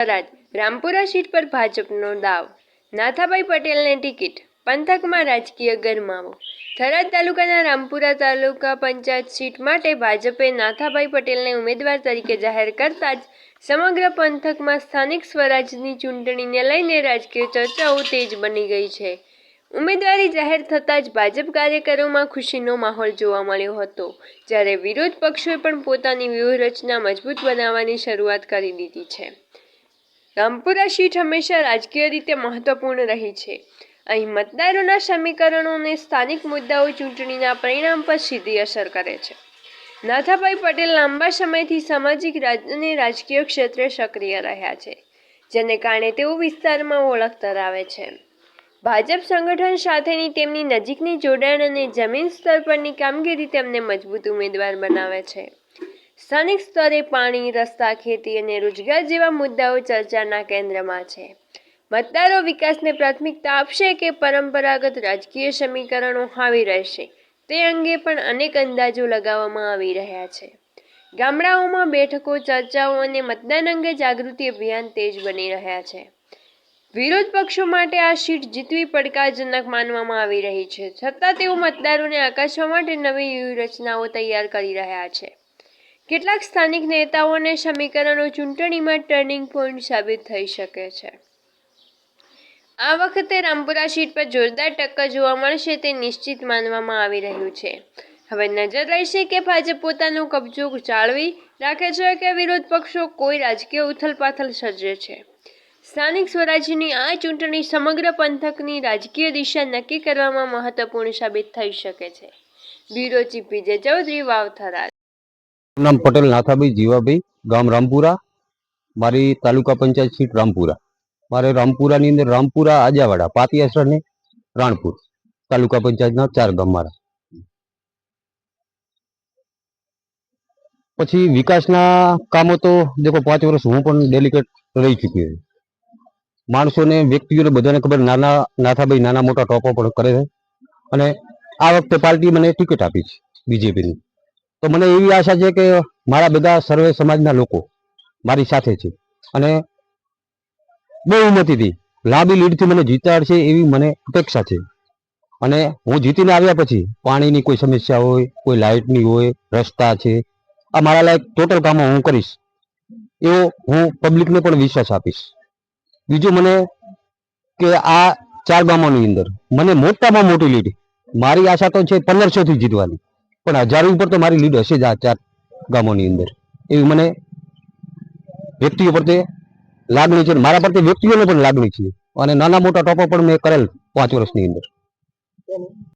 Tharad Rampura seat પર ભાજપનો દાવ, નાથાભાઈ પટેલને ટિકિટ, પંથકમાં રાજકીય ગરમાવો। થરાદ તાલુકાના રામપુરા તાલુકા પંચાયત સીટ માટે ભાજપે નાથાભાઈ પટેલને ઉમેદવાર તરીકે જાહેર કરતા જ સમગ્ર પંથકમાં સ્થાનિક સ્વરાજની ચૂંટણીને લઈને રાજકીય ચર્ચાઓ તેજ બની ગઈ છે। ઉમેદવારી જાહેર થતાં જ ભાજપ કાર્યકરોમાં ખુશીનો માહોલ જોવા મળ્યો હતો, જ્યારે વિરોધ પક્ષોએ પણ પોતાની વ્યૂહરચના મજબૂત બનાવવાની શરૂઆત કરી દીધી છે। રામપુરા સીટ હંમેશા રાજકીય રીતે મહત્વપૂર્ણ રહી છે। અહીં મતદારોના સમીકરણો અને સ્થાનિક મુદ્દાઓ ચૂંટણીના પરિણામ પર સીધી અસર કરે છે। નાથાભાઈ પટેલ લાંબા સમયથી સામાજિક અને રાજકીય ક્ષેત્રે સક્રિય રહ્યા છે, જેને કારણે તેઓ વિસ્તારમાં ઓળખ ધરાવે છે। ભાજપ સંગઠન સાથેની તેમની નજીકની જોડાણ અને જમીન સ્તર પરની કામગીરી તેમને મજબૂત ઉમેદવાર બનાવે છે। સ્થાનિક સ્તરે પાણી, રસ્તા, ખેતી અને રોજગાર જેવા મુદ્દાઓ ચર્ચાના કેન્દ્રમાં છે। મતદારો વિકાસને પ્રાથમિકતા આપશે કે પરંપરાગત રાજકીય સમીકરણો હાવી રહેશે, તે અંગે પણ અનેક અંદાજો લગાવવામાં આવી રહ્યા છે। ગામડાઓમાં બેઠકો, ચર્ચાઓ અને મતદાન અંગે જાગૃતિ અભિયાન તેજ બની રહ્યા છે। વિરોધ પક્ષો માટે આ સીટ જીતવી પડકારજનક માનવામાં આવી રહી છે, છતાં તેઓ મતદારોને આકર્ષવા માટે નવી વ્યૂહરચનાઓ તૈયાર કરી રહ્યા છે। કેટલાક સ્થાનિક નેતાઓ અને સમીકરણો ચૂંટણીમાં ટર્નિંગ પોઈન્ટ સાબિત થઈ શકે છે। આ વખતે રામપુરા સીટ પર જોરદાર ટક્કર જોવા મળશે તે નિશ્ચિત માનવામાં આવી રહ્યું છે। હવે નજર રહેશે કે ભાજપ પોતાનો કબજો જાળવી રાખે છે કે વિરોધ પક્ષો કોઈ રાજકીય ઉથલપાથલ સર્જે છે। સ્થાનિક સ્વરાજ્યની આ ચૂંટણી સમગ્ર પંથકની રાજકીય દિશા નક્કી કરવામાં મહત્વપૂર્ણ સાબિત થઈ શકે છે। બ્યુરો ચીફ વિજય ચૌધરી, વાવ, થરાદ। નામ પટેલ નાથાભાઈ જીવાભાઈ, ગામ રામપુરા, મારી તાલુકા પંચાયત સીટ રામપુરા। મારે રામપુરાની અંદર રામપુરા, આજાવાડા, પાતિયાસર ને રાણપુર તાલુકા પંચાયતના 4 ગામ મારા। પછી વિકાસના કામો તો દેખો 5 વર્ષ હું પણ ડેલિકેટ રહી ચૂક્યો છું। માણસોને, વ્યક્તિઓને બધાને ખબર નાથાભાઈ નાના મોટા ટોપો પણ કરે છે અને આ વખતે પાર્ટી મને ટિકિટ આપી છે બીજેપીની। તો મને એવી આશા છે કે મારા બધા સર્વે સમાજના લોકો મારી સાથે છે અને બહુમતીથી લાંબી લીડથી મને જીતાડશે એવી મને અપેક્ષા છે। અને હું જીતીને આવ્યા પછી પાણીની કોઈ સમસ્યા હોય, કોઈ લાઇટની હોય, રસ્તા છે, આ મારા લાયક ટોટલ કામો હું કરીશ એવો હું પબ્લિકને પણ વિશ્વાસ આપીશ। બીજું મને કે આ 4 ગામોની અંદર મને મોટામાં મોટી લીડ, મારી આશા તો છે 1500 થી જીતવાની, પણ 1000 ઉપર તો મારી લીડ હશે જ આ 4 ગામોની અંદર, એવી મને વ્યક્તિઓ પ્રત્યે લાગણી છે। મારા પ્રત્યે વ્યક્તિઓને પણ લાગણી છે અને નાના મોટા ટોપો પણ મેં કરેલ 5 વર્ષની અંદર।